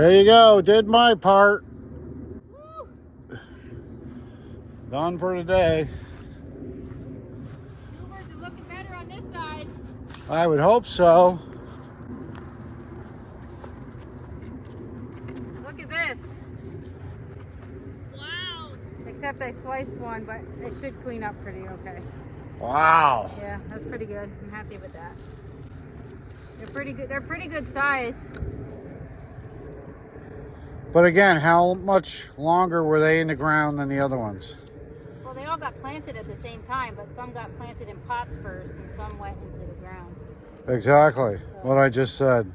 There you go. Did my part. Woo. Done for today. Tubers are looking better on this side. I would hope so. Look at this. Wow. Except I sliced one, but it should clean up pretty okay. Wow. Yeah, that's pretty good. I'm happy with that. They're pretty good. They're pretty good size. But again, how much longer were they in the ground than the other ones? Well, they all got planted at the same time, but some got planted in pots first and some went into the ground. Exactly. What I just said.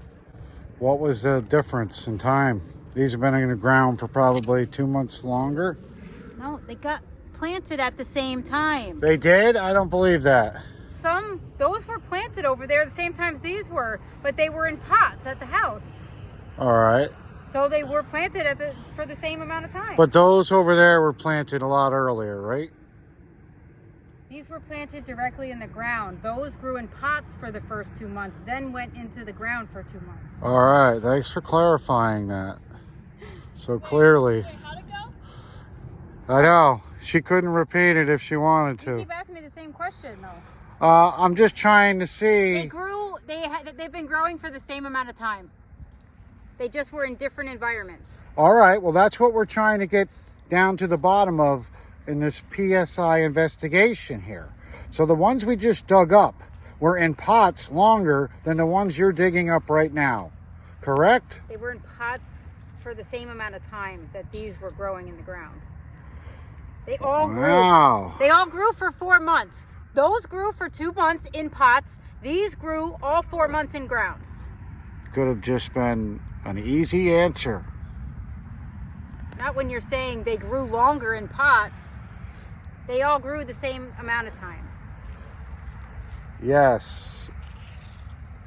What was the difference in time? These have been in the ground for probably 2 months longer. No, they got planted at the same time. They did? I don't believe that. Those were planted over there the same time as these were, but they were in pots at the house. All right. So they were planted for the same amount of time. But those over there were planted a lot earlier, right? These were planted directly in the ground. Those grew in pots for the first 2 months, then went into the ground for 2 months. All right. Thanks for clarifying that. So clearly. Wait, how'd it go? I know. She couldn't repeat it if she wanted You to. keep asking me the same question, though. I'm just trying to see. They've been growing for the same amount of time. They just were in different environments. All right. Well, that's what we're trying to get down to the bottom of in this PSI investigation here. So the ones we just dug up were in pots longer than the ones you're digging up right now. Correct? They were in pots for the same amount of time that these were growing in the ground. They all grew. Wow. They all grew for 4 months. Those grew for 2 months in pots. These grew all 4 months in ground. Could have just been an easy answer. Not when you're saying they grew longer in pots. They all grew the same amount of time. Yes,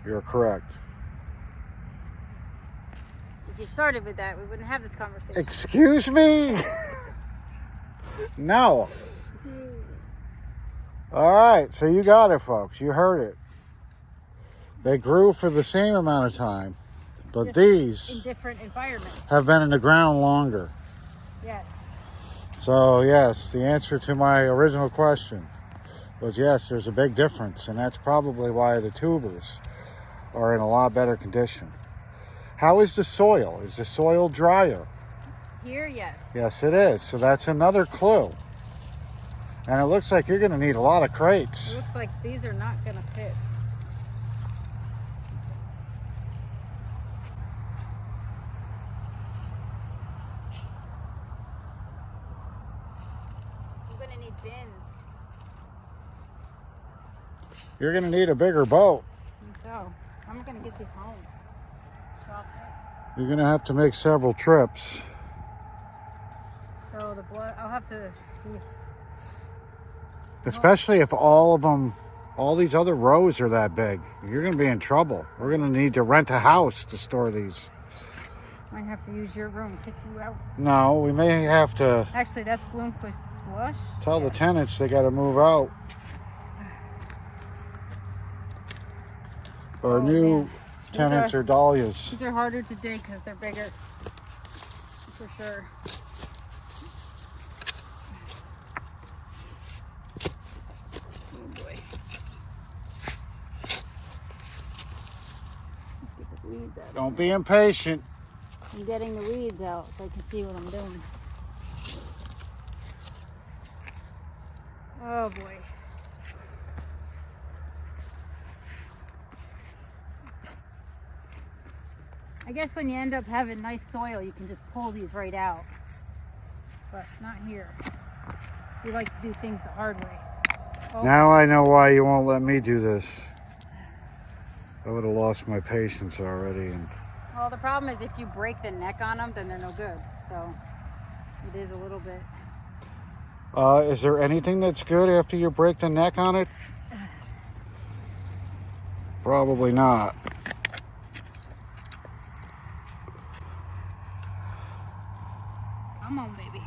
you're correct. If you started with that, we wouldn't have this conversation. Excuse me? No. All right, so you got it, folks. You heard it. They grew for the same amount of time, but In these different environments. have been in the ground longer. Yes. So, yes, the answer to my original question was yes, there's a big difference, and that's probably why the tubers are in a lot better condition. How is the soil? Is the soil drier? Here, yes. Yes, it is. So that's another clue. And it looks like you're going to need a lot of It crates. looks like these are not going to fit. I'm going to need bins. You're going to need a bigger boat. So, I'm going to get these home. Chocolate. You're going to have to make several trips. So the blood, I'll have to. Especially if all of them, all these other rows are that big. You're going to be in trouble. We're going to need to rent a house to store these. Might have to use your room, kick you out. No, we may have to Actually, that's Bloomquist Blush. tell the tenants they got to move out. Our Oh, new man. tenants are Dahlias. These are harder to dig because they're bigger. For sure. Oh boy. Get the weeds out. Don't be impatient. I'm getting the weeds out so I can see what I'm doing. Oh boy. I guess when you end up having nice soil, you can just pull these right out. But not here. We like to do things the hard way. Oh, Now I know why you won't let me do this. I would have lost my patience already. And well, the problem is if you break the neck on them, then they're no good. So it is a little bit. is there anything that's good after you break the neck on it? Probably not. Come on, baby.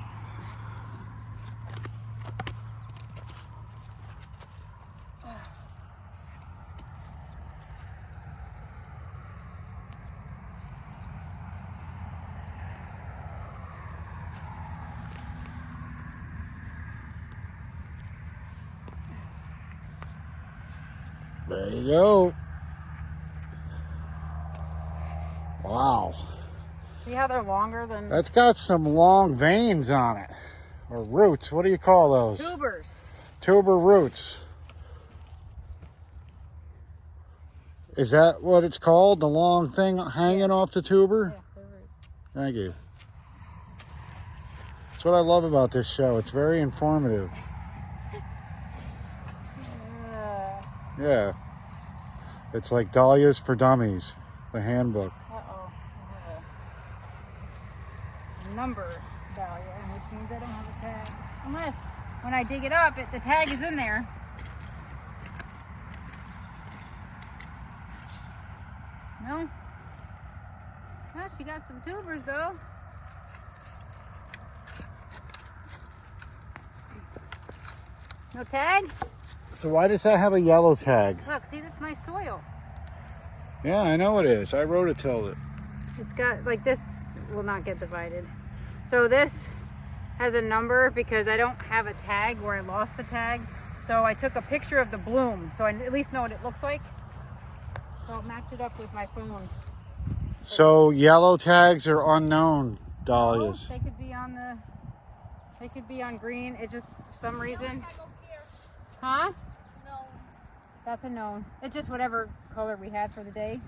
There you go. Wow. See how they're longer than That's got some long veins on it. Or roots. What do you call those? tubers. Tuber roots. Is that what it's called? The long thing hanging off the tuber? Yeah, they're roots. Thank you. That's what I love about this show. It's very informative. Yeah. It's like Dahlia's for Dummies, the handbook. Uh-oh. I have a number Dahlia, which means I don't have a tag. Unless, when I dig it up, the tag is in there. No? Well, she got some tubers, though. No tag? So why does that have a yellow tag? Look, see, that's nice soil. Yeah, I know it is. I rototilled it. It's got, like, this will not get divided. So this has a number because I don't have a tag where I lost the tag. So I took a picture of the bloom so I at least know what it looks like. So I'll match it up with my phone. So yellow tags are unknown dahlias. They could be on they could be on green. It just, for some reason. Huh? No. That's a known. It's just whatever color we had for the day.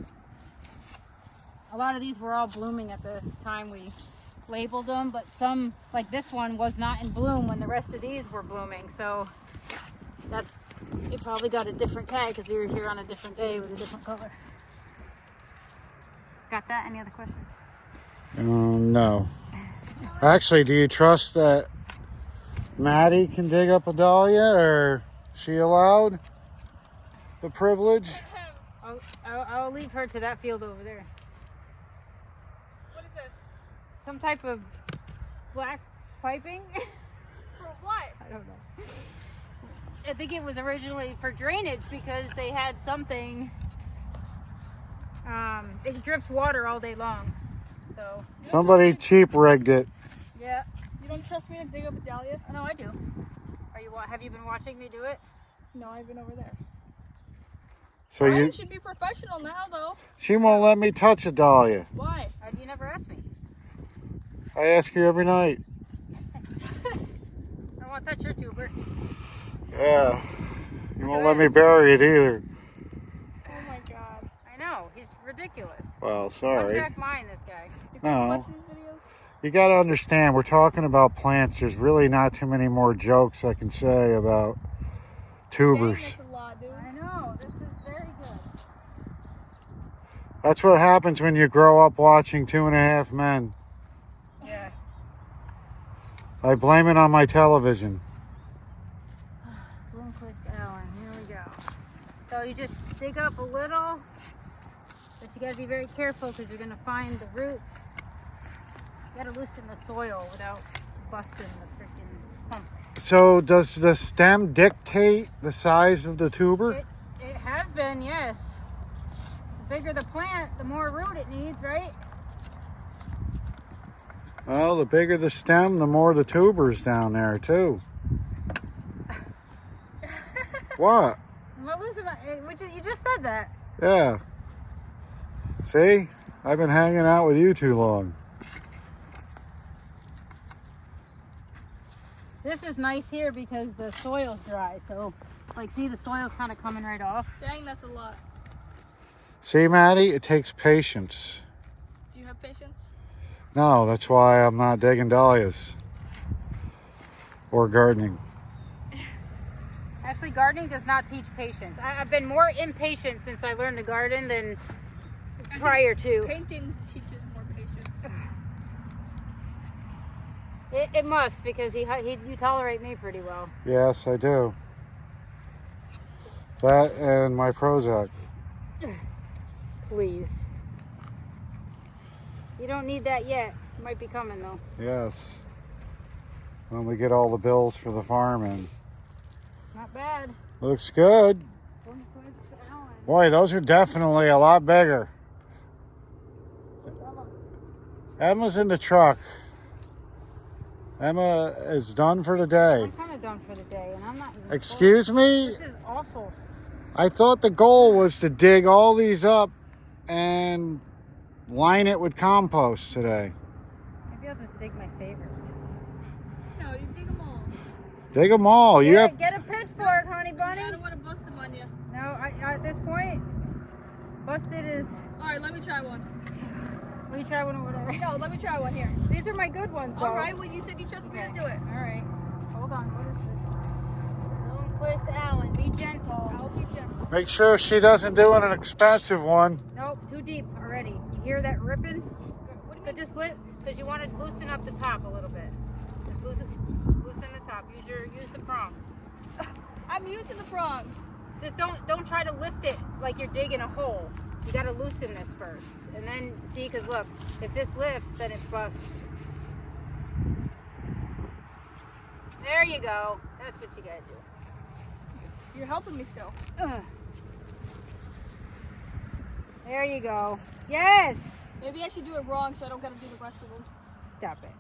A lot of these were all blooming at the time we labeled them, but some, like this one, was not in bloom when the rest of these were blooming. So it probably got a different tag because we were here on a different day with a different color. Got that? Any other questions? No. Actually, do you trust that Maddie can dig up a dahlia, or is she allowed the privilege? I'll leave her to that field over there. What is this? Some type of black piping. For what? I don't know. I think it was originally for drainage because they had something. It drips water all day long. So. Somebody cheap rigged it. Yeah. You don't trust me to dig up a dahlia? No, I do. Have you been watching me do it? No, I've been over there. So You should be professional now, though. she won't let me touch a dahlia. Why? You never asked me. I ask you every night. I won't touch your tuber. Yeah. You won't let me bury it either. Oh my god. I know. He's ridiculous. Well, Don't sorry. track mine, this guy. You No. watch these videos? You got to understand, we're talking about plants. There's really not too many more jokes I can say about Dang, tubers. that's a lot, dude. I know. This is very good. That's what happens when you grow up watching 2.5 Men. Yeah. I blame it on my television. Bloomquist Allen. Here we go. So you just dig up a little, but you got to be very careful because you're going to find the roots. You got to loosen the soil without busting the freaking pump. So does the stem dictate the size of the tuber? It has been, yes. The bigger the plant, the more root it needs, right? Well, the bigger the stem, the more the tubers down there too. What? What was about? You just said that. Yeah. See? I've been hanging out with you too long. This is nice here because the soil's dry. So, like, see, the soil's kind of coming right off. Dang, that's a lot. See, Maddie? It takes patience. Do you have patience? No, that's why I'm not digging dahlias. Or gardening. Actually, gardening does not teach patience. I've been more impatient since I learned to garden than prior to. Painting teaches more patience. It must, because you tolerate me pretty well. Yes, I do. That and my Prozac. Please. You don't need that yet. It might be coming, though. Yes. When we get all the bills for the farm in. Not bad. Looks good. Boy, those are definitely a lot bigger. Emma's in the truck. Emma is done for the day. I'm kind of done for the day, and I'm not even Excuse me? This is awful. I thought the goal was to dig all these up and line it with compost today. Maybe I'll just dig my favorites. No, you dig them all. Dig them all. You have. Get a pitchfork, honey bunny. I don't want to bust them on you. No, at this point, busted is. All right, let me try one. Will you try one or whatever? No, let me try one here. These are my good ones, though. All right, well, you said you trust me to do it. All right. Hold on. What is this? Don't twist Alan. Be gentle. I'll be gentle. Make sure she doesn't do an expensive one. Nope, too deep already. You hear that ripping? So just because you want to loosen up the top a little bit. Just loosen the top. Use the prongs. I'm using the prongs. Just don't try to lift it like you're digging a hole. You got to loosen this first, and then see. Because look, if this lifts, then it busts. There you go. That's what you got to do. You're helping me still. Ugh. There you go. Yes. Maybe I should do it wrong so I don't got to do the rest of them. Stop it.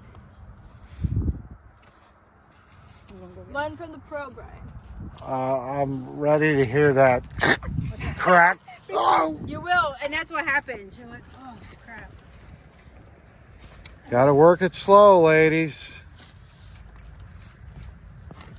Learn from the pro, Brian. I'm ready to hear that crack. Oh. You will, and that's what happens. You're like, oh crap. Gotta work it slow, ladies.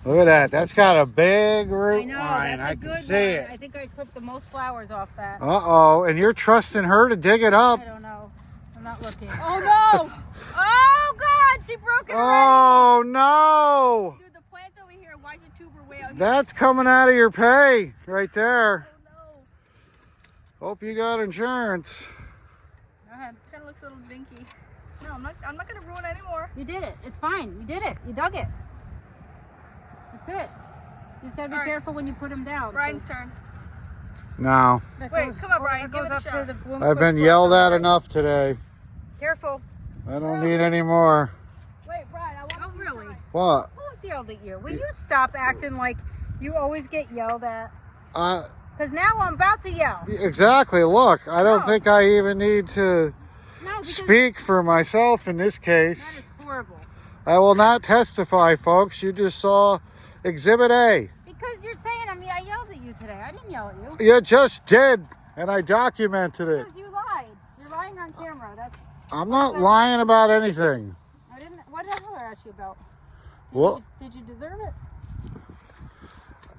Look at that. That's got a big root I know, line. that's a I good can see one. it. I think I clipped the most flowers off that. Uh-oh. And you're trusting her to dig it up. I don't know. I'm not looking. Oh, no! Oh God, she broke it already. Oh, no. Dude, the plant's over here. Why is the tuber way out here? That's coming out of your pay right there. Oh, no. Hope you got insurance. Go ahead. Kind of looks a little dinky. No, I'm not going to ruin it anymore. You did it. It's fine. You did it. You dug it. That's it. You just gotta be All right. careful when you put them down. Brian's turn. No. Wait, come on, Brian. That Give goes it a up shot. to the bloom. I've been yelled at enough today. Careful. I don't need any more. Wait, Brian, I want Oh to really? What? Who's yelled at you? Will you stop acting like you always get yelled at? Because now I'm about to yell. Exactly. Look, I don't No. think I even need to No, because speak for myself in this that case. is horrible. I will not testify, folks. You just saw Exhibit A. Because you're saying, I yelled at you today. I didn't yell at you. You just did, and I documented it. Because you lied. You're lying on camera. That's. I'm not lying about anything. I didn't. What did I ask you about? Well, Did you deserve it?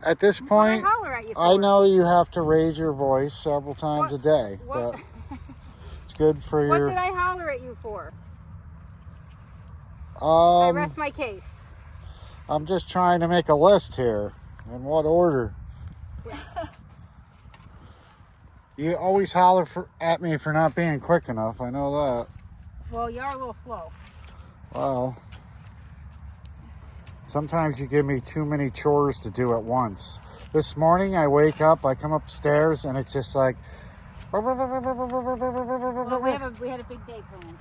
at this What point, did I holler at you for? I know you have to raise your voice several times a day, What? but it's good for What your. did I holler at you for? I Um, rest my case. I'm just trying to make a list here. In what order? You always holler at me for not being quick enough. I know that. Well, you are a little slow. Well, sometimes you give me too many chores to do at once. This morning I wake up, I come upstairs, and it's just like. Well, we had a big day planned.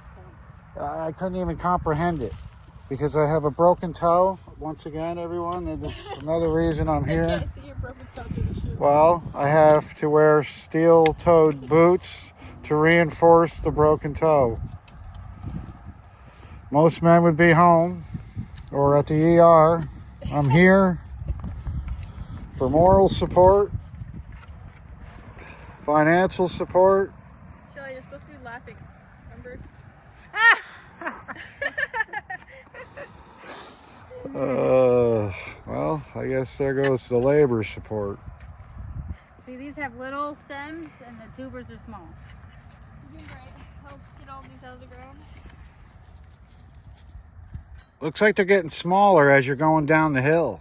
So. I couldn't even comprehend it because I have a broken toe. Once again, everyone, and this is another reason I'm I here. can't see your broken toe through the shoe. Well, I have to wear steel-toed boots to reinforce the broken toe. Most men would be home or at the ER. I'm here for moral support, financial support. Shelly, you're supposed to be laughing. Remember? Well, I guess there goes the labor support. See, these have little stems and the tubers are small. You're doing great. I'll get all these out of the ground. Looks like they're getting smaller as you're going down the hill.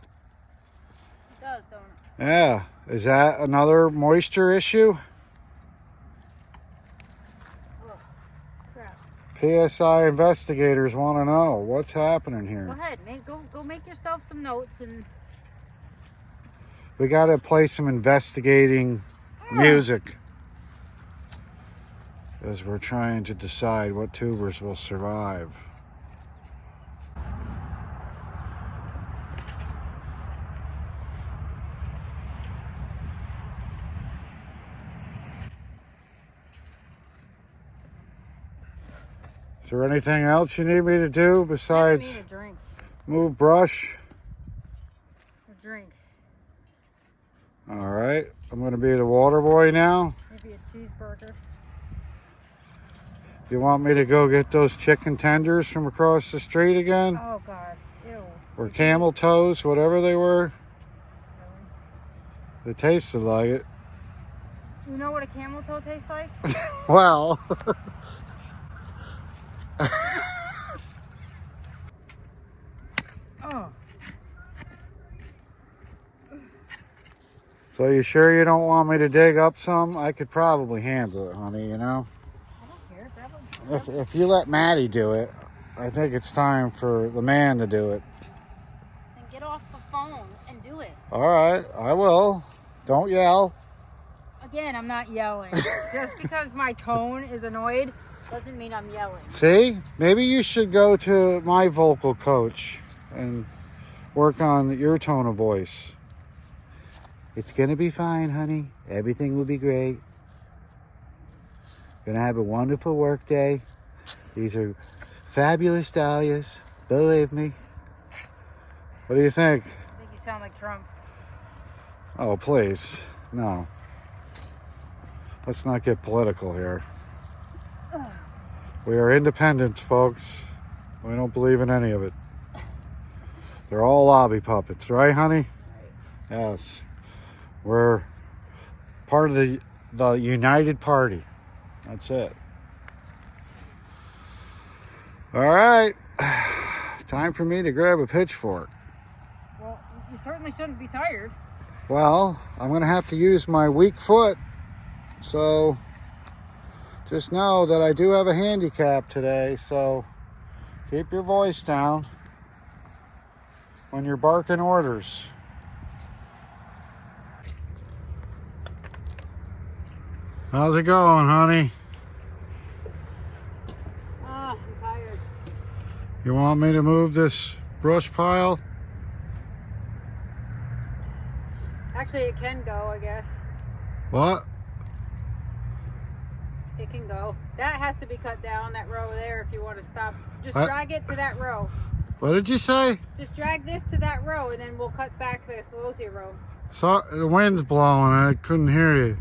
It does, don't it? Yeah. Is that another moisture issue? Ugh, crap. PSI investigators want to know what's happening Go here. ahead, man. Go make yourself some notes and. We got to play some investigating music as we're trying to decide what tubers will survive. Is there anything else you need me to do I besides need a drink. move brush? A drink. All right, I'm gonna be the water boy now. Maybe a cheeseburger. You want me to go get those chicken tenders from across the street again? Oh God, ew. Or camel toes, whatever they were. Really? They tasted like it. You know what a camel toe tastes like? Well. Oh. So you sure you don't want me to dig up some? I could probably handle it, honey, you know? I don't care. Grab them. If you let Maddie do it, I think it's time for the man to do it. Then get off the phone and do it. All right, I will. Don't yell. Again, I'm not yelling. Just because my tone is annoyed doesn't mean I'm yelling. See? Maybe you should go to my vocal coach and work on your tone of voice. It's going to be fine, honey. Everything will be great. Going to have a wonderful work day. These are fabulous dahlias. Believe me. What do you think? I think you sound like Trump. Oh, please. No. Let's not get political here. We are independents, folks. We don't believe in any of it. They're all lobby puppets, right, honey? Yes. We're part of the United Party. That's it. All right. Time for me to grab a pitchfork. Well, you certainly shouldn't be tired. Well, I'm going to have to use my weak foot. So just know that I do have a handicap today. So keep your voice down when you're barking orders. How's it going, honey? I'm tired. You want me to move this brush pile? Actually, it can go, I guess. What? It can go. That has to be cut down, that row there, if you want to stop. Just What? drag it to that row. What did you say? Just drag this to that row, and then we'll cut back this Celosia row. So, the wind's blowing. I couldn't hear you.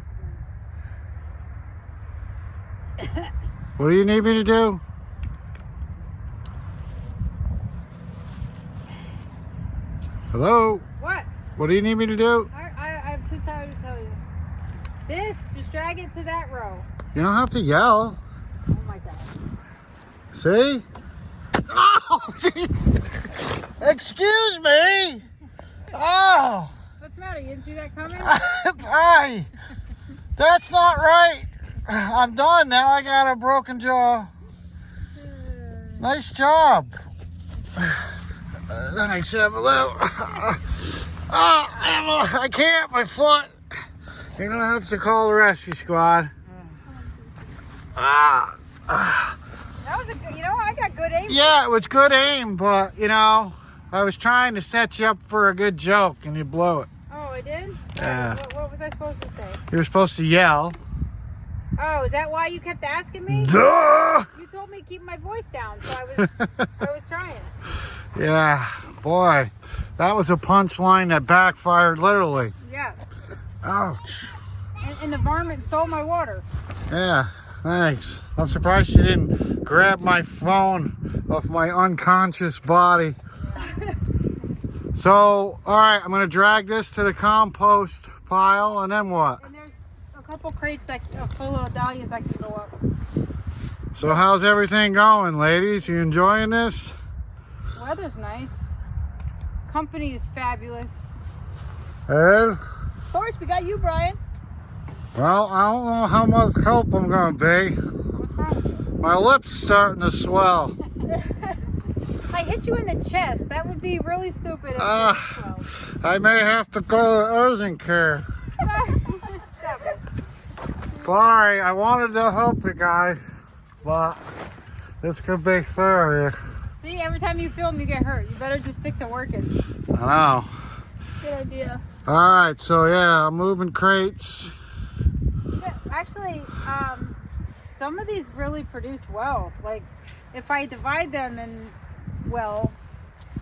What do you need me to do? Hello? What? What do you need me to do? I'm too tired to tell you. This, just drag it to that row. You don't have to yell. Oh my God. See? Oh, excuse me. Oh, What's the matter? You didn't see that coming? hi. That's not right. I'm done now. I got a broken jaw. Nice job. Thanks, have a little. Oh, I can't. My foot. You're gonna have to call the rescue squad. That was a good, I got good aim. Yeah, it was good aim, but I was trying to set you up for a good joke, and you blew it. Oh, I did? Yeah. What was I supposed to say? You were supposed to yell. Oh, is that why you kept asking me? Duh! You told me to keep my voice down, so I was trying. Yeah, boy, that was a punchline that backfired literally. Yeah. Ouch. And the varmint stole my water. Yeah, thanks. I'm surprised you didn't grab my phone off my unconscious body. Yeah. So, all right, I'm gonna drag this to the compost pile, and then what? And there's a couple crates that full of dahlias that can go up. So how's everything going, ladies? You enjoying this? Weather's nice. Company is fabulous. Ed? Of course, we got you, Brian. Well, I don't know how much help I'm gonna be. What's wrong? My lip's starting to swell. If I hit you in the chest, that would be really stupid. I may have to go to urgent care. Sorry, I wanted to help you guys, but this could be serious. See, every time you film, you get hurt. You better just stick to working. I know. Good idea. All right, so yeah, I'm moving crates. Yeah, actually, some of these really produce well. Like, if I divide them in, well,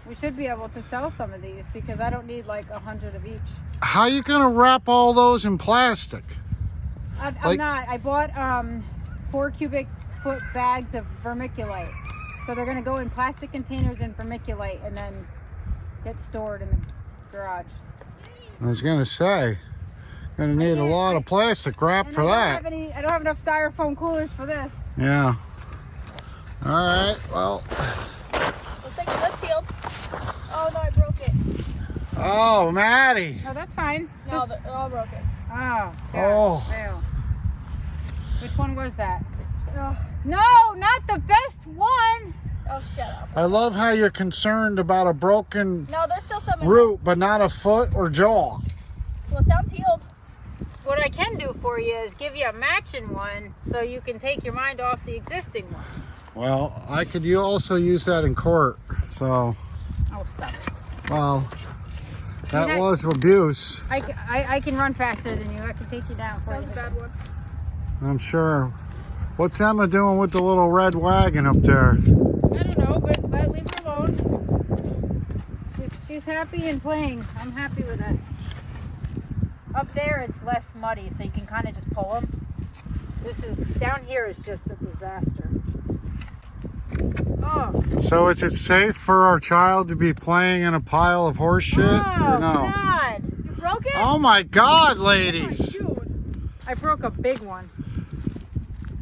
We should be able to sell some of these because I don't need like 100 of each. How you gonna wrap all those in plastic? I'm Like- not. I bought 4 cubic foot bags of vermiculite. So they're going to go in plastic containers in vermiculite and then get stored in the garage. I was gonna say, gonna need a lot of plastic wrap And for I that. I don't have enough styrofoam coolers for this. Yeah. All right. Well. Looks like it's peeled. Oh no, I broke it. Oh, Maddie. No, that's fine. No, they're all broken. Oh. Oh. Ew. Which one was that? Oh, No, not the best one. oh, shut up. I love how you're concerned about a broken No, there's still some in root, but not a foot or jaw. there. Well, it sounds healed. What I can do for you is give you a matching one so you can take your mind off the existing one. Well, I could also use that in court. So, Oh, stop it. well, that Okay. was abuse. I can run faster than you. I can take you down for That you. was a bad one. I'm sure. What's Emma doing with the little red wagon up there? I don't know, but leave her alone. She's happy and playing. I'm happy with it. Up there, it's less muddy, so you can kind of just pull them. Down here is just a disaster. Oh, So is it safe for our child to be playing in a pile of horse shit? oh Or no? God. You broke it? Oh my God, ladies! Dude. I broke a big one.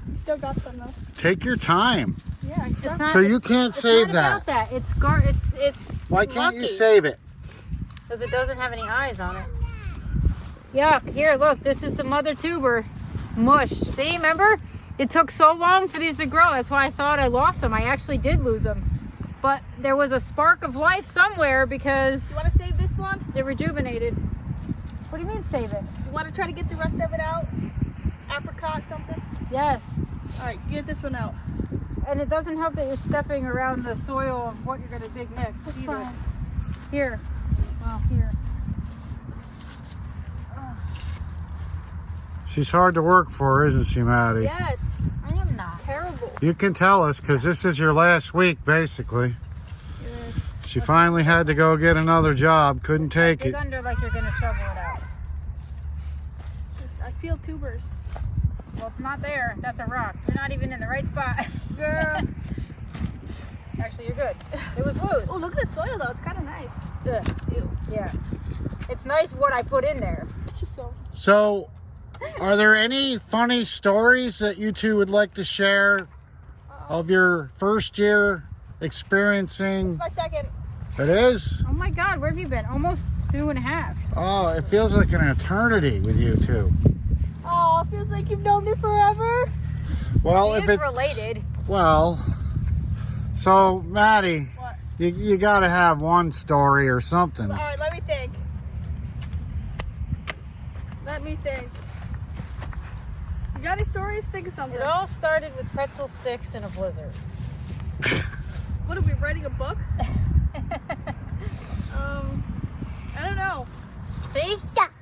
You still got some though. Take your time. Yeah, It's not, So you can't it's save not that. about that. It's Why can't you lucky. save it? Because it doesn't have any eyes on it. Yuck. Here, look. This is the mother tuber. Mush. See, remember? It took so long for these to grow. That's why I thought I lost them. I actually did lose them. But there was a spark of life somewhere because You want to save this one? it rejuvenated. What do you mean save it? You want to try to get the rest of it out? Apricot something? Yes. All right, get this one out. And it doesn't help that you're stepping around the soil of what you're going to dig next That's either. fine. Here. Well, here. She's hard to work for, isn't she, Maddie? Yes. I am not. Terrible. You can tell us because this is your last week, basically. She finally had to go get another job. Couldn't take Dig it. under like you're going to shovel it out. I feel tubers. Well, it's not there. That's a rock. You're not even in the right spot. Girl. Actually, you're good. It was loose. Oh, look at the soil though. It's kind of nice. Ugh. Ew. Yeah. It's nice what I put in there. It's just so. So, are there any funny stories that you two would like to share of your first year experiencing? My second. It is? Oh my God, where have you been? Almost 2.5. Oh, it feels like an eternity with you two. Oh, it feels like you've known me forever. Well, It if is it's related. well, so Maddie, What? you got to have one story or something. All right, let me think. Let me think. You got any stories? Think of something. It all started with pretzel sticks in a blizzard. What are we writing a book? I don't know. See?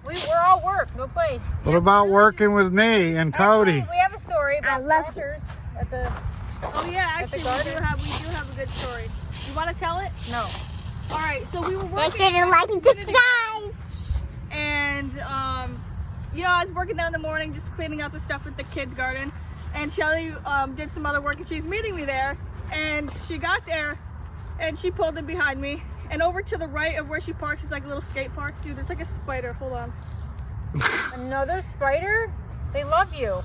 We're all work, no play. What about working with me and Cody? Actually, we have a story about love planters at the... Oh yeah, At the actually garden? we do have a good story. You want to tell it? No. All right, so we were Make working, sure to like and subscribe. and you know, I was working down in the morning, just cleaning up the stuff with the kids' garden, and Shelly did some other work, and she's meeting me there, and she got there, and she pulled in behind me, and over to the right of where she parks is like a little skate park. Dude, there's like a spider. Hold on. Another spider? They love you.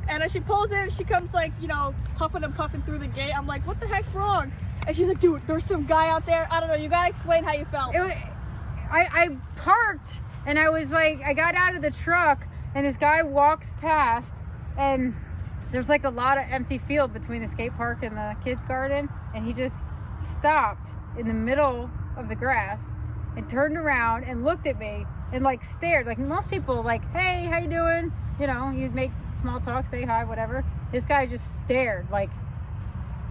And as she pulls in, she comes like, you know, huffing and puffing through the gate. I'm like, what the heck's wrong? And she's like, dude, there's some guy out there. I don't know. You gotta explain how you felt. I parked and I was like, I got out of the truck and this guy walks past and there's like a lot of empty field between the skate park and the kids' garden. And he just stopped in the middle of the grass and turned around and looked at me and like stared. Like most people like, hey, how you doing? You know, you'd make small talk, say hi, whatever. This guy just stared like,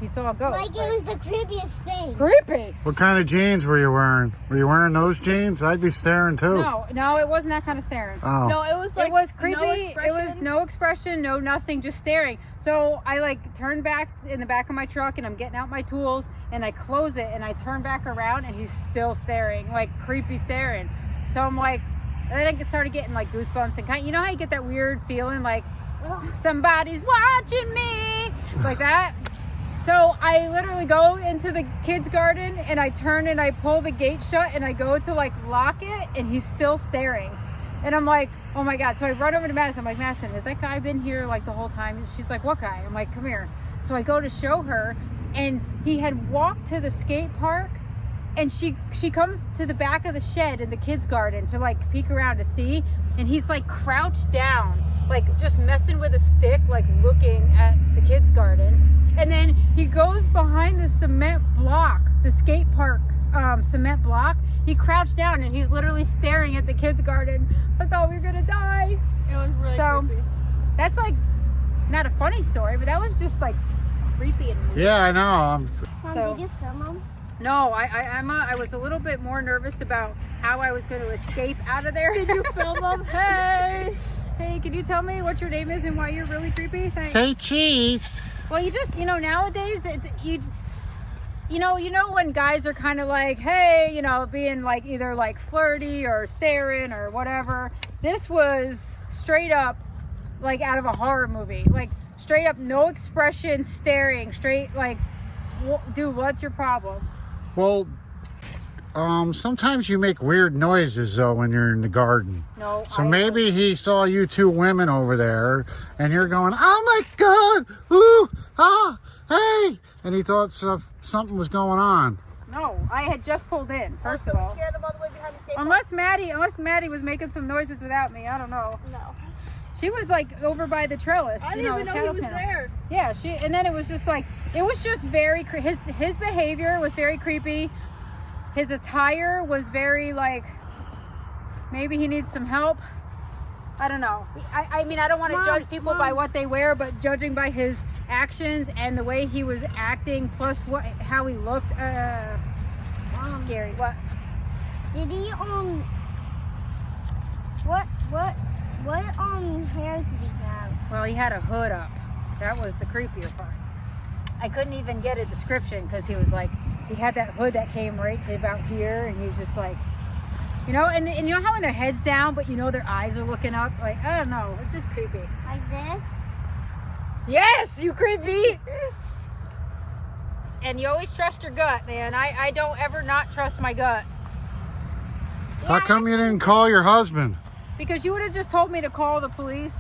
he saw a ghost. Like it was the creepiest thing. Creepy. What kind of jeans were you wearing? Were you wearing those jeans? I'd be staring too. No, it wasn't that kind of staring. Oh. No, it was like It was creepy. No It was no expression, no nothing, just staring. So I like turned back in the back of my truck and I'm getting out my tools and I close it and I turn back around and he's still staring, like creepy staring. So I'm like, and then I started getting like goosebumps and kind. You know how you get that weird feeling like somebody's watching me, like that. So I literally go into the kids' garden and I turn and I pull the gate shut and I go to like lock it and he's still staring. And I'm like, oh my God. So I run over to Madison. I'm like, Madison, has that guy been here like the whole time? And she's like, what guy? I'm like, come here. So I go to show her and he had walked to the skate park and she comes to the back of the shed in the kids' garden to like peek around to see. And he's like crouched down, like just messing with a stick, like looking at the kids' garden. And then he goes behind the cement block, the skate park cement block. He crouched down and he's literally staring at the kids' garden. I thought we were gonna die. It was really creepy. That's like not a funny story, but that was just like creepy and weird. Yeah, I know. Mom, So- did you film them? No, I was a little bit more nervous about how I was going to escape out of there. Did you film them? Hey! Hey, can you tell me what your name is and why you're really creepy? Thanks. Say cheese. Well, you just, nowadays, you know when guys are kind of like, hey, being like either like flirty or staring or whatever. This was straight up like out of a horror movie. Like straight up no expression, staring, straight like, dude, what's your problem? Well, sometimes you make weird noises though when you're in the garden. No. So maybe he saw you two women over there and you're going, oh my God, ooh, ah, hey. And he thought something was going on. No, I had just pulled in, first of all. Scared them all the way behind the skate park? Unless Maddie was making some noises without me, I don't know. No. She was like over by the trellis. I didn't even know he was there. Yeah, and then it was just like, it was just very, his behavior was very creepy. His attire was very like, maybe he needs some help. I don't know. I mean, I don't want to judge people by what they wear, but judging by his actions and the way he was acting, plus how he looked, scary. What? Did he What? hair did he have? Well, he had a hood up. That was the creepier part. I couldn't even get a description because he was like, he had that hood that came right to about here, and he was just like, and you know how when their head's down, but their eyes are looking up? Like, I don't know. It's just creepy. Like this? Yes, you creepy. And you always trust your gut, man. I don't ever not trust my gut. How come you didn't call your husband? Because you would have just told me to call the police.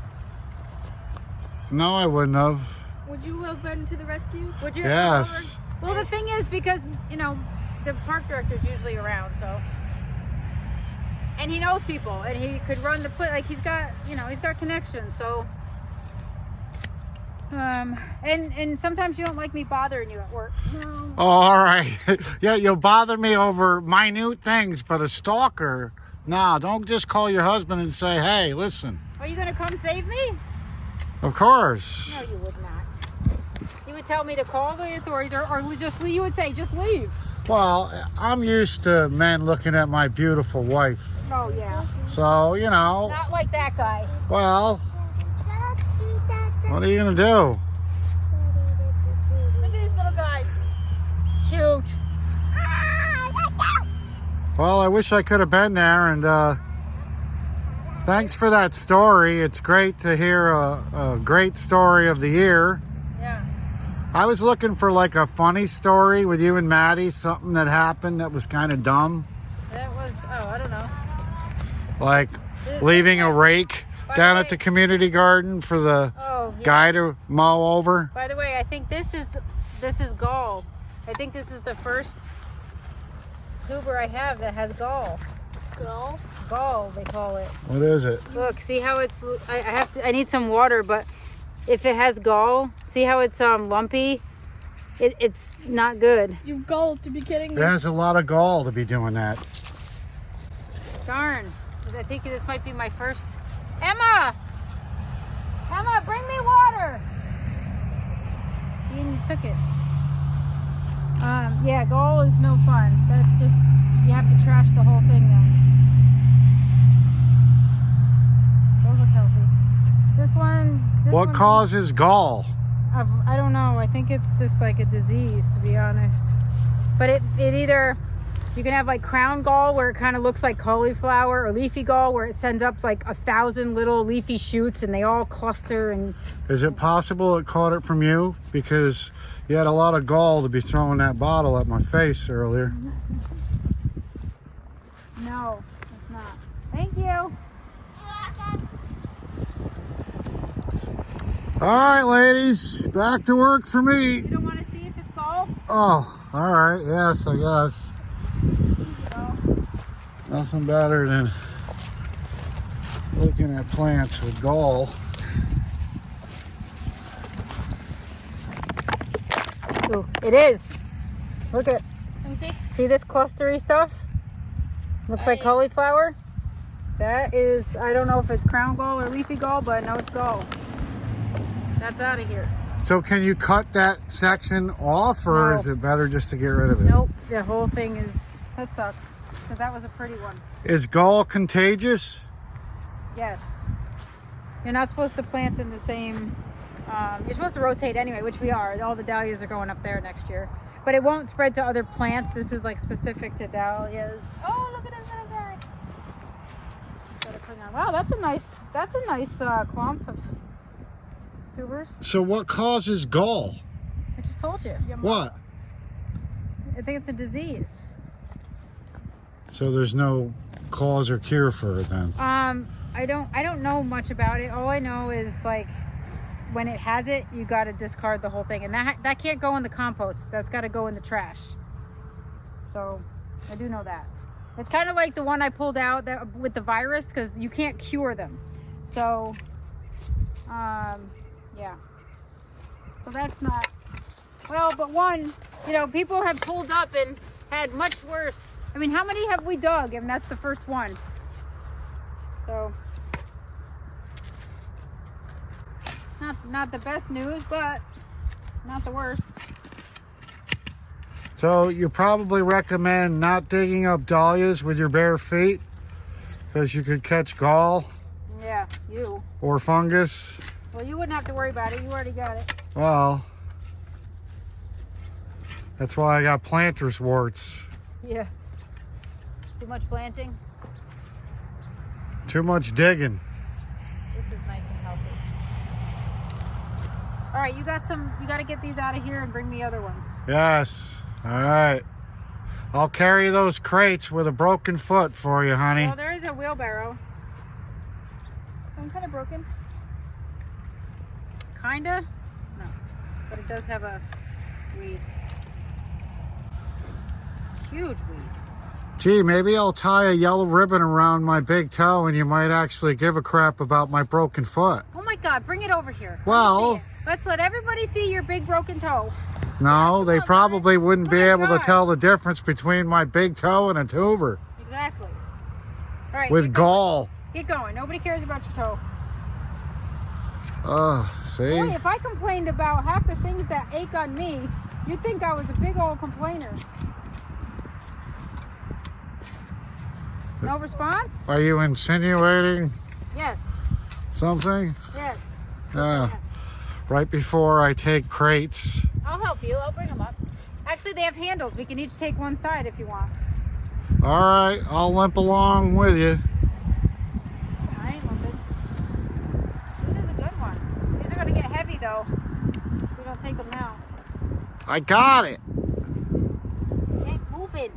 No, I wouldn't have. Would you have been to the rescue? Would you? Yes. Well, the thing is, because, the park director's usually around, so. And he knows people, and he could run the place. Like, he's got connections, so. And sometimes you don't like me bothering you at work. No. Oh, all right. Yeah, you'll bother me over minute things, but a stalker, no, don't just call your husband and say, hey, listen. Are you going to come save me? Of course. No, you would not. You would tell me to call the authorities, or you would say, just leave. Well, I'm used to men looking at my beautiful wife. Oh, yeah. So, Not like that guy. well, what are you going to do? Look at these little guys. Cute. Well, I wish I could have been there, and thanks for that story. It's great to hear a great story of the year. Yeah. I was looking for like a funny story with you and Maddie, something that happened that was kind of dumb. That was, I don't know. Like leaving a rake down at the community garden for the guy to mow over. By the way, I think this is gall. I think this is the first tuber I have that has gall. Gall? Gall, they call it. What is it? Look, see how it's, I need some water, but if it has gall, see how it's lumpy? It's not good. You've galled, to be kidding It me. has a lot of gall to be doing that. Darn. I think this might be my first. Emma, bring me water. Ian, you took it. Yeah, gall is no fun. That's just, you have to trash the whole thing then. Those look healthy. This one. What causes gall? I don't know. I think it's just like a disease, to be honest. But it either, you can have like crown gall where it kind of looks like cauliflower, or leafy gall where it sends up like 1,000 little leafy shoots and they all cluster. And Is it possible it caught it from you? Because you had a lot of gall to be throwing that bottle at my face earlier. no, it's not. Thank you. All right, ladies, back to work for me. You don't want to see if it's gall? Oh, all right. Yes, I guess. Nothing better than looking at plants with gall. Ooh, it is. Look at, Let me see. see this clustery stuff? Looks like cauliflower. That is, I don't know if it's crown gall or leafy gall, but I know it's gall. That's out of here. So can you cut that section off, or No. is it better just to get rid of it? Nope, the whole thing is, that sucks. Because that was a pretty one. Is gall contagious? Yes. You're not supposed to plant in the same, you're supposed to rotate anyway, which we are. All the dahlias are going up there next year. But it won't spread to other plants. This is like specific to dahlias. Oh, look at this little guy. Wow, that's a nice clump of tubers. So what causes gall? I just told you. What? I think it's a disease. So there's no cause or cure for it then? I don't know much about it. All I know is like when it has it, you got to discard the whole thing, and that can't go in the compost. That's got to go in the trash. So I do know that. It's kind of like the one I pulled out that with the virus, because you can't cure them. So yeah. So that's not well, but one, you know, people have pulled up and had much worse. I mean, how many have we dug? And that's the first one. So, not the best news, but not the worst. So you probably recommend not digging up dahlias with your bare feet, because you could catch gall Yeah, you. or fungus. Well, you wouldn't have to worry about it. You already got it. Well, that's why I got planter's warts. Yeah. Too much planting. Too much digging. This is nice and healthy. All right, you got to get these out of here and bring me other ones. Yes. All right. I'll carry those crates with a broken foot for you, honey. Well, there is a wheelbarrow. I'm kind of broken. Kinda? No. But it does have a weed. Huge weed. Gee, maybe I'll tie a yellow ribbon around my big toe and you might actually give a crap about my broken foot. Oh my God, bring it over here. Well, Let's let everybody see your big broken toe. no, they probably wouldn't be Oh my able to God. tell the difference between my big toe and a tuber Exactly. All right. with gall. Get going. Nobody cares about your toe. See? Boy, if I complained about half the things that ache on me, you'd think I was a big old complainer. No response? Are you insinuating Yes. something? Yes. Right before I take crates. I'll help you. I'll bring them up. Actually, they have handles. We can each take one side if you want. All right, I'll limp along with you. I ain't limping. This is a good one. These are going to get heavy, though, if we don't take them now. I got it. They ain't moving.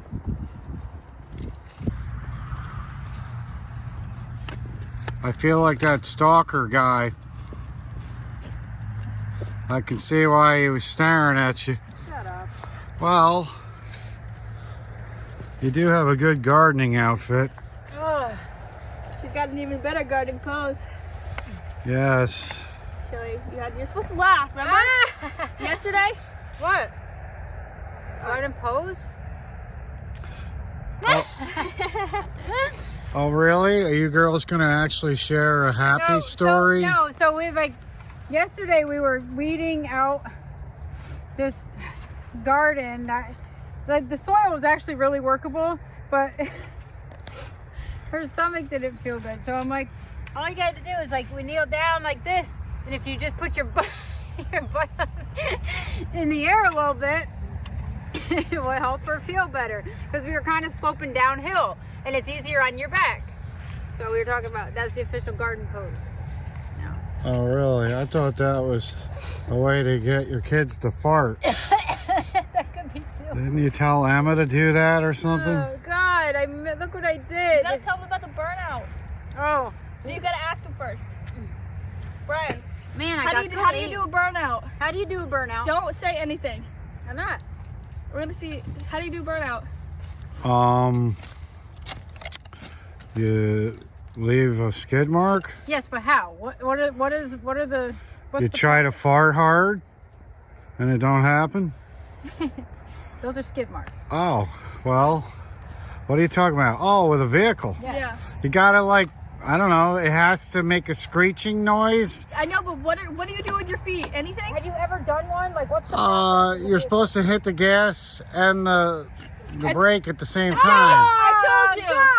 I feel like that stalker guy. I can see why he was staring at you. Shut up. Well, you do have a good gardening outfit. Oh, she's got an even better gardening pose. Yes. Shelly, you're supposed to laugh, remember? Yesterday? What? Garden pose? Oh, really? Are you girls going to actually share a happy story? So we yesterday we were weeding out this garden that like the soil was actually really workable, but her stomach didn't feel good. So I'm like, all you got to do is like we kneel down like this, and if you just put your butt in the air a little bit, it will help her feel better, because we were kind of sloping downhill and it's easier on your back. So we were talking about, that's the official garden pose. No. Oh, really? I thought that was a way to get your kids to fart. That could be too. Didn't you tell Emma to do that or something? Oh God, look what I did. You gotta tell him about the burnout. Oh. So you gotta ask him first. Brian, Man, how do you do a burnout? How do you do a burnout? Don't say anything. I'm not. We're gonna see, how do you do burnout? You leave a skid mark. Yes, but how? What are the? What's You the try to fart hard, and it don't happen. Those are skid marks. Oh, well, what are you talking about? Oh, with a vehicle. Yeah. You gotta like, I don't know. It has to make a screeching noise. I know, but what do you do with your feet? Anything? Have you ever done one? Like what's the? You're supposed to hit the gas and the brake at the same time. I told you. God.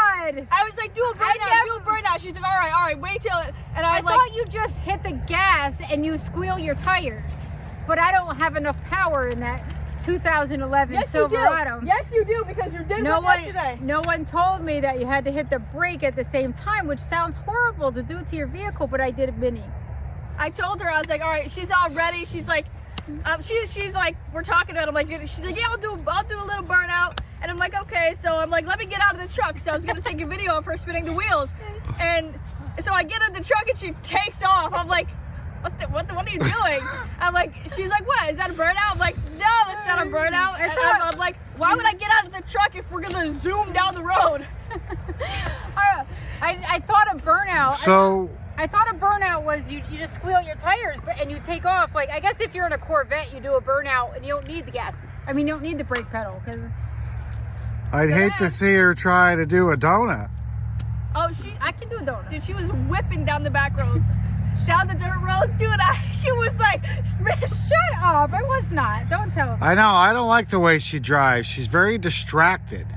I was like, do a burnout. She's like, all right, wait till it. And I I was like, thought you just hit the gas and you squeal your tires, but I don't have enough power in that 2011 yes, Silverado. you do. Yes, you do, because you did one yesterday. No one told me that you had to hit the brake at the same time, which sounds horrible to do to your vehicle, but I did it mini. I told her, I was like, all right, she's all ready. She's like, she's like, we're talking about it. I'm like, she's like, yeah, I'll do a little burnout. And I'm like, okay. So I'm like, let me get out of the truck. So I was gonna take a video of her spinning the wheels. And so I get in the truck and she takes off. I'm like, what are you doing? I'm like, she's like, what? Is that a burnout? I'm like, no, that's not a burnout. And I'm like, why would I get out of the truck if we're gonna zoom down the road? I thought a burnout. So I thought a burnout was you just squeal your tires and you take off. Like, I guess if you're in a Corvette, you do a burnout and you don't need the gas. I mean, you don't need the brake pedal because. I'd hate to see her try to do a donut. Oh, I can do a donut. Dude, she was whipping down the back roads, down the dirt roads, dude. She was like, shut up! I was not. Don't tell me. I know. I don't like the way she drives. She's very distracted.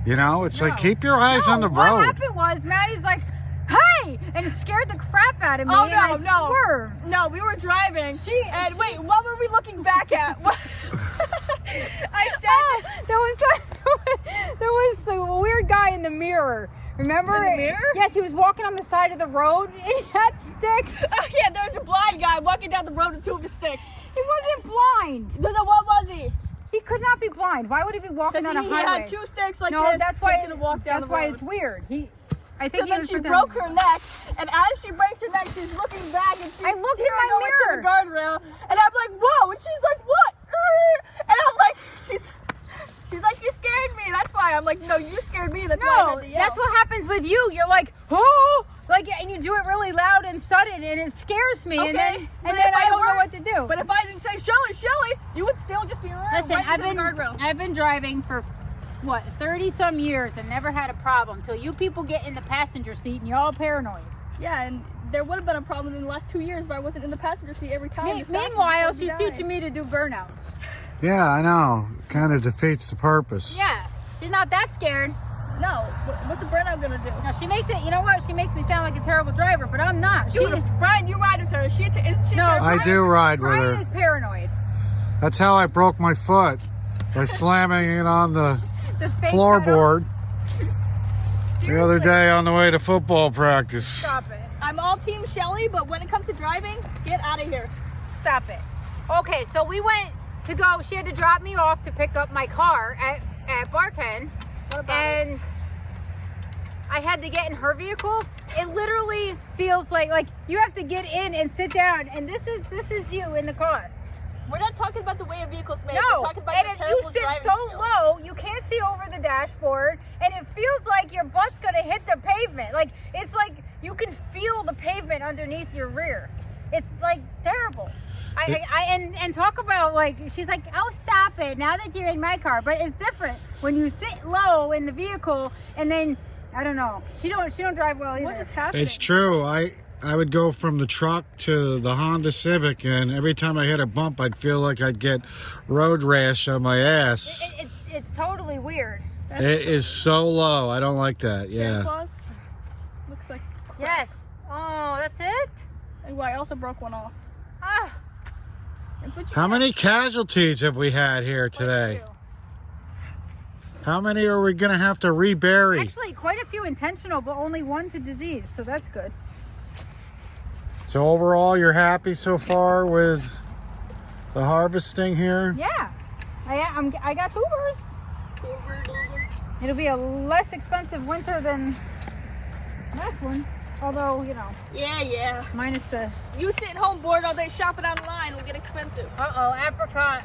You know, it's like, keep your eyes on the road. What happened was Maddie's like, hey! And it scared the crap out of me. And I swerved. No, we were driving. Wait, what were we looking back at? I said there was a weird guy in the mirror. Remember? In the mirror? Yes, he was walking on the side of the road and he had sticks. Oh yeah, there was a blind guy walking down the road with two of his sticks. He wasn't blind. No, what was he? He could not be blind. Why would he be walking on a highway? He had two sticks like this. No, that's why. Walk down That's the road. why it's weird. I think so then she broke her neck, and as she breaks her neck, she's looking back and she's I looked in my mirror to the guardrail, and I'm like, whoa! And she's like, what? And I'm like, she's like, you scared me. That's why I'm like, no, you scared me. That's why I had to yell. That's what happens with you. You're like, oh, like, and you do it really loud and sudden, and it scares me. Okay, and then I don't know what to do. But if I didn't say Shelly, you would still just be right into the guardrail. I've been driving for what 30-some years and never had a problem till you people get in the passenger seat and you're all paranoid. Yeah, and there would have been a problem in the last 2 years if I wasn't in the passenger seat every time. Meanwhile, she's teaching me to do burnout. Yeah, I know. Kind of defeats the purpose. Yeah, she's not that scared. No, what's a burnout gonna do? No, she makes it. You know what? She makes me sound like a terrible driver, but I'm not. Brian, you ride with her. Is she no, I do ride with her. Brian is paranoid. That's how I broke my foot, by slamming it on the floorboard the other day on the way to football practice. Stop it. I'm all team Shelly, but when it comes to driving, get out of here. Stop it. Okay, so we went to go. She had to drop me off to pick up my car at Barken. And I had to get in her vehicle. It literally feels like you have to get in and sit down, and this is you in the car. We're not talking about the way a vehicle's made. No, We're talking about and the if terrible you sit driving so skills. low, you can't see over the dashboard, and it feels like your butt's gonna hit the pavement. Like it's like you can feel the pavement underneath your rear. It's like terrible. And talk about like she's like, oh, stop it now that you're in my car, but it's different when you sit low in the vehicle and then I don't know. She don't drive well either. What is happening? It's true. I would go from the truck to the Honda Civic, and every time I hit a bump, I'd feel like I'd get road rash on my ass. It's totally weird. It is so low. I don't like that. Santa Yeah. Claus. Looks like. Yes. Oh, that's it? Oh, I also broke one off. Ah. And put your How many casualties have we had here today? How many are we going to have to rebury? Actually, quite a few intentional, but only one to disease, so that's good. So overall, you're happy so far with the harvesting here? Yeah. I got tubers. It'll be a less expensive winter than last one. Although, you know, Yeah. minus the... You sitting home bored all day shopping online will get expensive. Uh-oh, apricot.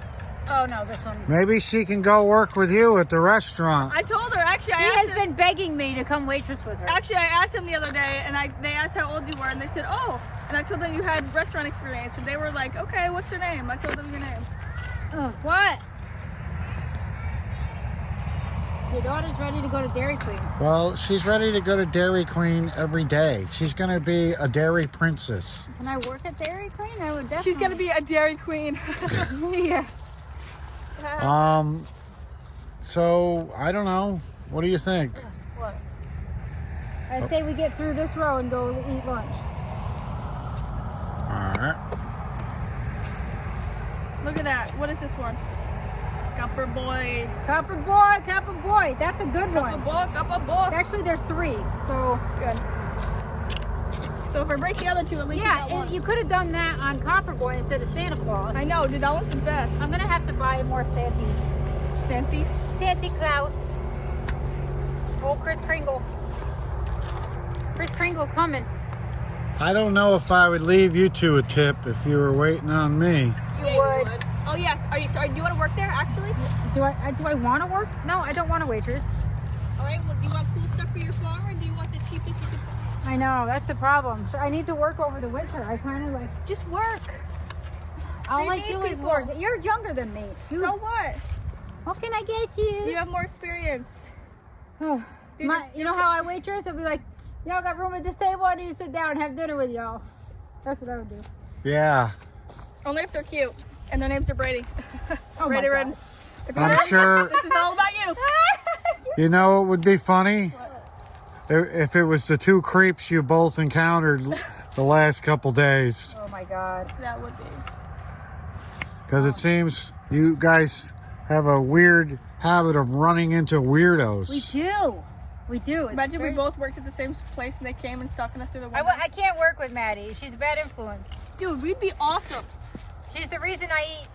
Oh, no, this one. Maybe she can go work with you at the restaurant. I told her, actually, He I has asked him. been begging me to come waitress with her. Actually, I asked them the other day, and they asked how old you were, and they said, oh. And I told them you had restaurant experience, and they were like, okay, what's your name? I told them your name. Oh, what? Your daughter's ready to go to Dairy Queen. Well, she's ready to go to Dairy Queen every day. She's going to be a dairy princess. Can I work at Dairy Queen? I would definitely. She's gonna be a Dairy Queen. Yeah. So, I don't know. What do you think? What? I'd say we get through this row and go eat lunch. All right. Look at that. What is this one? Copper boy. Copper boy. That's a good one. Copper boy. Actually, there's 3. So Good. So if I break the other two, at least you got yeah, one. you could have done that on Copper Boy instead of Santa Claus. I know, dude. That one's the best. I'm gonna have to buy more Santies. Santis. Santa Claus. Oh, Kris Kringle. Kris Kringle's coming. I don't know if I would leave you two a tip if you were waiting on me. You would. Oh yes. Are you sorry? Do you want to work there? Actually. Do I want to work? No, I don't want a waitress. All right. Well, do you want cool stuff for your farm, or do you want the cheapest you can find? I know, that's the problem. So I need to work over the winter. I kind of like, just work. All They I need do is people. work. You're younger than me. So what? What can I get you? You have more experience. Oh, you know how I waitress? I'd be like, y'all got room at this table? I need to sit down and have dinner with y'all. That's what I would do. Yeah. Only if they're cute and their names are Brady. Oh Brady my Red. God. If you're I'm ready, sure, this is all about you. you know what would be funny? If it was the 2 creeps you both encountered the last couple days. Oh my God. That would be. Because it seems you guys have a weird habit of running into weirdos. We do. It's Imagine very- we both worked at the same place and they came and stalking us through the window. I can't work with Maddie. She's a bad influence. Dude, we'd be awesome. She's the reason I eat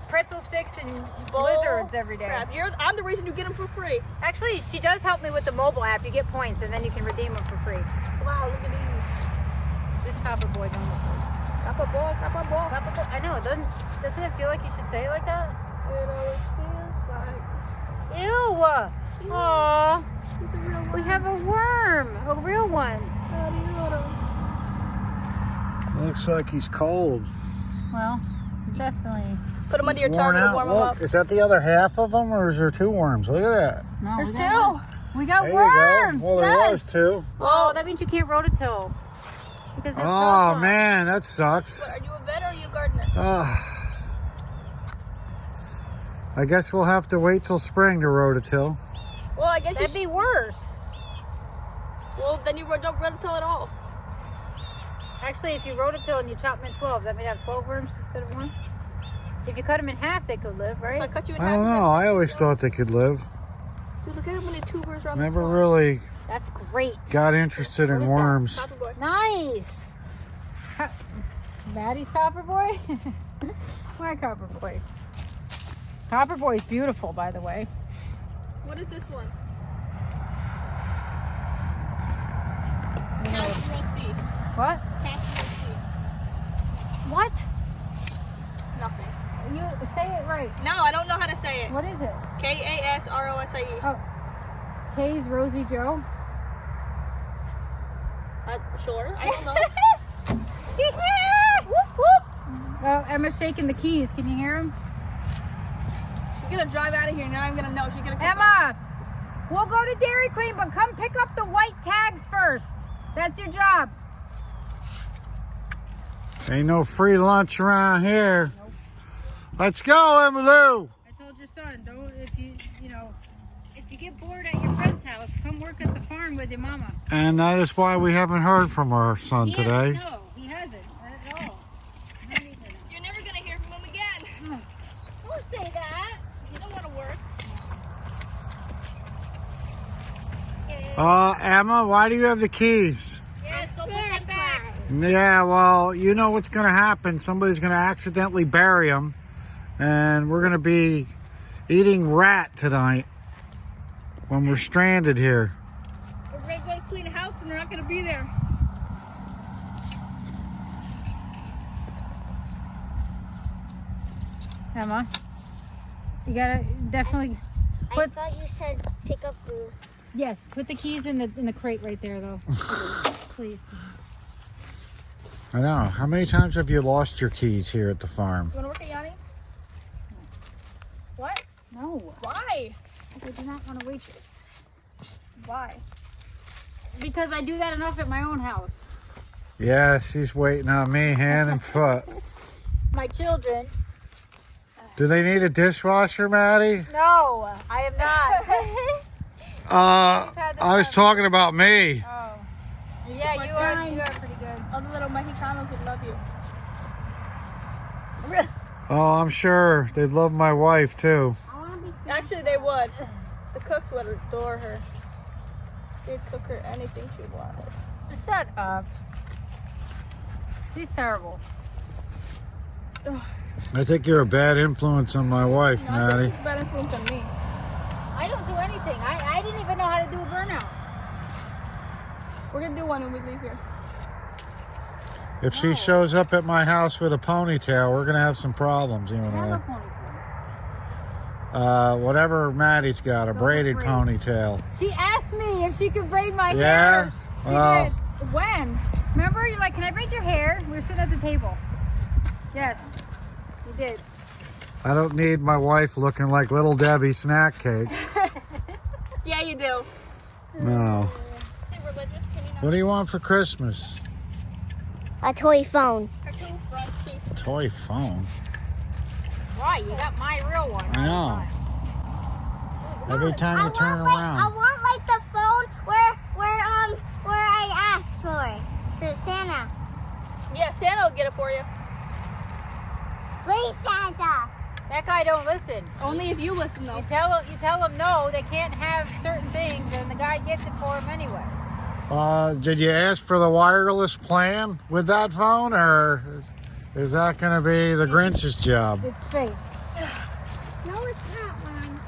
pretzel sticks and Bull lizards every day. crap. I'm the reason you get them for free. Actually, she does help me with the mobile app. You get points and then you can redeem them for free. Wow, look at these. This Copper Boy don't look good. Copper ball, copper ball. Copper Boy. I know, doesn't it feel like you should say it like that? It always feels like Ew! Aww. it's a real one. We have a worm. A real one. Looks like he's cold. Well, definitely. Put them under your Worn tongue and out. warm them Look, up. is that the other half of them, or is there 2 worms? Look at that. No, There's we 2. got- We got There worms. you go. Well, there yes. was 2. Oh, that means you can't rototill. Because they're Oh tough. man, that sucks. Are you a vet or are you a gardener? I guess we'll have to wait till spring to rototill. Well, I guess That'd be worse. well, then you don't run until at all. Actually, if you rototill and you chop them in 12, that may have 12 worms instead of 1. If you cut them in half, they could live, If I right? cut you in I half, don't know. I always thought they could live. dude, look at how many tubers are on Never this one. really That's great. got interested in What is that? worms. Copper boy. Nice. Maddie's Copper Boy? My Copper Boy. Copper Boy's beautiful, by the way. What is this one? You know, Capital C. what? Capital C. What? Nothing. You say it right. No, I don't know how to say it. What is it? Kasrosie. Oh, Kay's Rosie Joe. Sure. I don't know. Whoop, whoop. Oh, Emma's shaking the keys. Can you hear him? She's gonna drive out of here. Now I'm gonna know. She's gonna. come Emma, we'll go to Dairy Queen, but come pick up the white tags first. That's your job. Ain't no free lunch around here. Let's go, Emmalou. I told your son, don't, if you know, come work at the farm with your mama. And that is why we haven't heard from our son today. No, he hasn't at all. Not even. You're never gonna hear from him again. Don't say that. You don't want to work. Emma, why do you have the keys? Yes, go put them back. Yeah, well, you know what's going to happen. Somebody's going to accidentally bury them, and we're going to be eating rat tonight when we're stranded here. We're gonna go to clean the house and they're not gonna be there. Emma, you gotta definitely I put. thought you said pick up the. Yes, put the keys in the crate right there, though. Please. I know. How many times have you lost your keys here at the farm? You wanna work at Yanni? What? No, Why? I do not want to waitress. Why? Because I do that enough at my own house. Yeah, she's waiting on me hand and foot. My children. Do they need a dishwasher, Maddie? No, I am not. I was talking about me. Oh. Yeah, you are pretty good. All the little Mexicanos would love you. Oh, I'm sure they'd love my wife, too. I want to be. Actually, they would. The cooks would adore her. They'd cook her anything she wanted. Shut up. She's terrible. I think you're a bad influence on my wife, No, I think Maddie. it's a bad influence on me. I don't do anything. I didn't even know how to do a burnout. We're gonna do one when we leave here. If she shows up at my house with a ponytail, we're going to have some problems, you I have a know. ponytail. Whatever Maddie's got, a Those are braided braids. ponytail. She asked me if she could braid my Yeah? hair. She Well, did. When? Remember? You're like, can I braid your hair? We were sitting at the table. Yes, you did. I don't need my wife looking like Little Debbie snack cake. Yeah, you do. No. Hey, religious, can you not What do you want for Christmas? A toy phone. cartoon front teeth? Toy phone. Why? You got my real one. I know. Every time you turn I around. want like the phone where I asked for Santa. Yeah, Santa will get it for you. Wait, Santa. That guy don't listen. Only if you listen, though. You tell him no, they can't have certain things, and the guy gets it for him anyway. Did you ask for the wireless plan with that phone, or is that going to be the Grinch's job? It's fake. No, it's not one.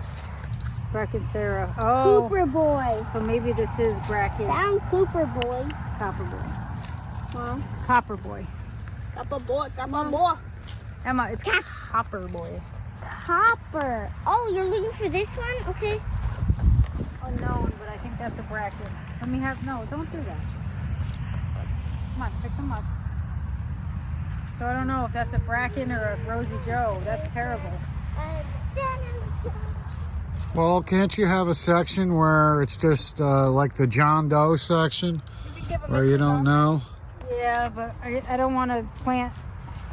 Brack and Sarah. Oh, Cooper boy. so maybe this is Bracken. Found Cooper boy. Copper boy. Mom. Copper boy. Copper boy, copper boy. Emma, it's Copper boy. Copper. Oh, you're looking for this one? Okay. Oh no, but I think that's a Bracken. Let me have, no, don't do that. Come on, pick them up. So I don't know if that's a Bracken or a Rosie Joe. That's terrible. Well, can't you have a section where it's just like the John Doe section, You can give them where you don't know? Yeah, but I don't want to plant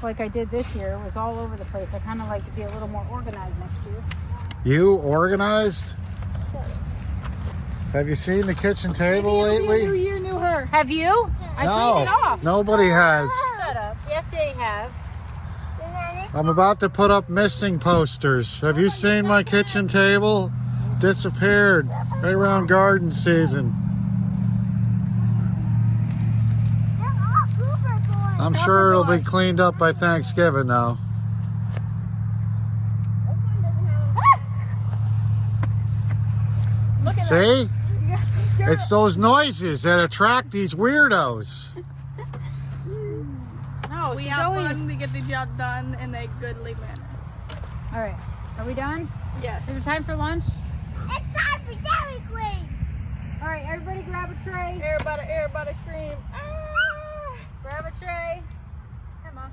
like I did this year. It was all over the place. I kind of like to be a little more organized next year. You organized? Have you seen the kitchen table New lately? year, new her. Have you? I cleaned it off. Nobody has. Shut up. Yes, they have. I'm about to put up missing posters. Have you seen my kitchen table? Disappeared right around garden season. I'm sure it'll be cleaned up by Thanksgiving now. Look at that. See? You guys stir It's those noises that attract these weirdos. No, We she's have always. fun. We get the job done in a goodly manner. All right. Are we done? Yes. Is it time for lunch? It's time for Dairy Queen. All right, everybody grab a tray. Everybody scream. Ah! Grab a tray. Emma.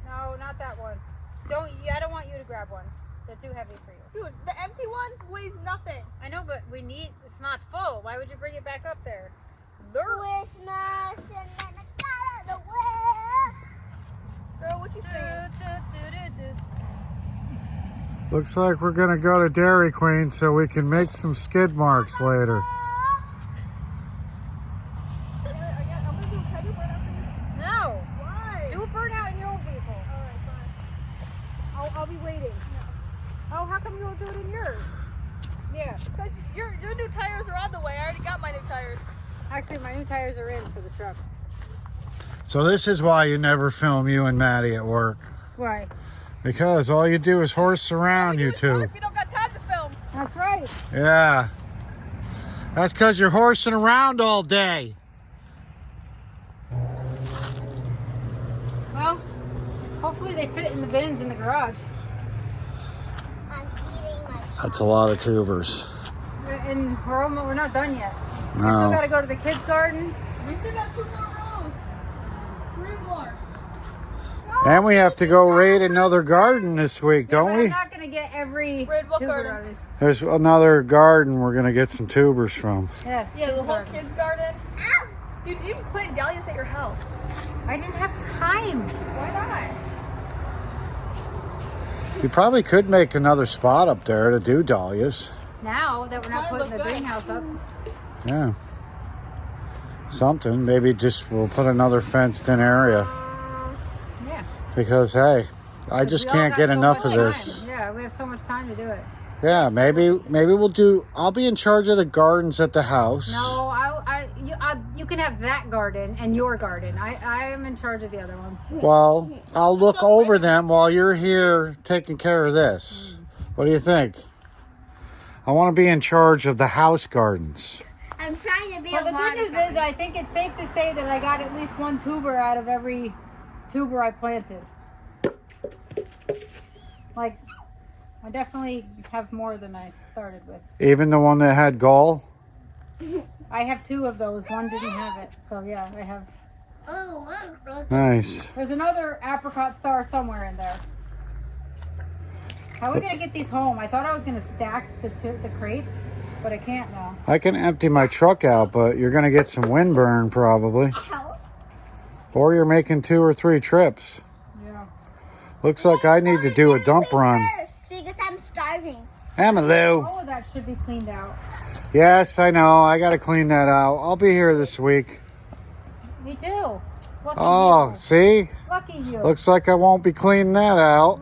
No, not that one. I don't want you to grab one. They're too heavy for you. Dude, the empty one weighs nothing. I know, but it's not full. Why would you bring it back up there? Christmas and then I got the way. Girl, what you saying? Looks like we're gonna go to Dairy Queen so we can make some skid marks later. I'm gonna do. Can I do burnout for you? No. Why? Do a burnout in your own vehicle. Alright, fine. I'll be waiting. Oh, how come you won't do it in yours? Yeah. Because your new tires are on the way. I already got my new tires. Actually, my new tires are in for the truck. So this is why you never film you and Maddie at work. Why? Because all you do is horse around, you two. If you don't got time to film. That's right. Yeah. That's because you're horsing around all day. Well, hopefully they fit in the bins in the garage. I'm eating my That's a lot of tubers. And we're not done yet. We No. still got to go to the kids' garden. We still got 2 more rows. 3 more. And we have to go raid another garden this week, don't But I'm we? not going to get every Raid what tuber garden? out of this. There's another garden we're going to get some tubers from. Yes. Yeah, the kids' whole garden. kids' garden. Dude, you even planted dahlias at your house. I didn't have time. Why You probably could make another spot up there to do dahlias. Now that we're not Mine putting the look good. greenhouse up. Yeah. Something. Maybe just we'll put another fenced in area. Yeah. Because, hey, I just We all can't got get so enough much of this. time. Yeah, we have so much time to do it. Yeah, maybe we'll do. I'll be in charge of the gardens at the house. No, you can have that garden and your garden. I am in charge of the other ones. Well, I'll look over them while you're here taking care of this. What do you think? I want to be in charge of the house gardens. I'm trying to be Well, a the good news watermelon. is I think it's safe to say that I got at least one tuber out of every tuber I planted. Like, I definitely have more than I started with. Even the one that had gall? I have 2 of those. One didn't have it. So, yeah, I have. Oh, look. Nice. There's another apricot star somewhere in there. How are we going to get these home? I thought I was going to stack the crates, but I can't now. I can empty my truck out, but you're going to get some windburn probably. Ow. Or you're making 2 or 3 trips. Yeah. Looks like I need to do a dump run. First, because I'm starving. Emily. All of that should be cleaned out. Yes, I know. I got to clean that out. I'll be here this week. Me too. Lucky Oh, you. see? Lucky you. Looks like I won't be cleaning that out.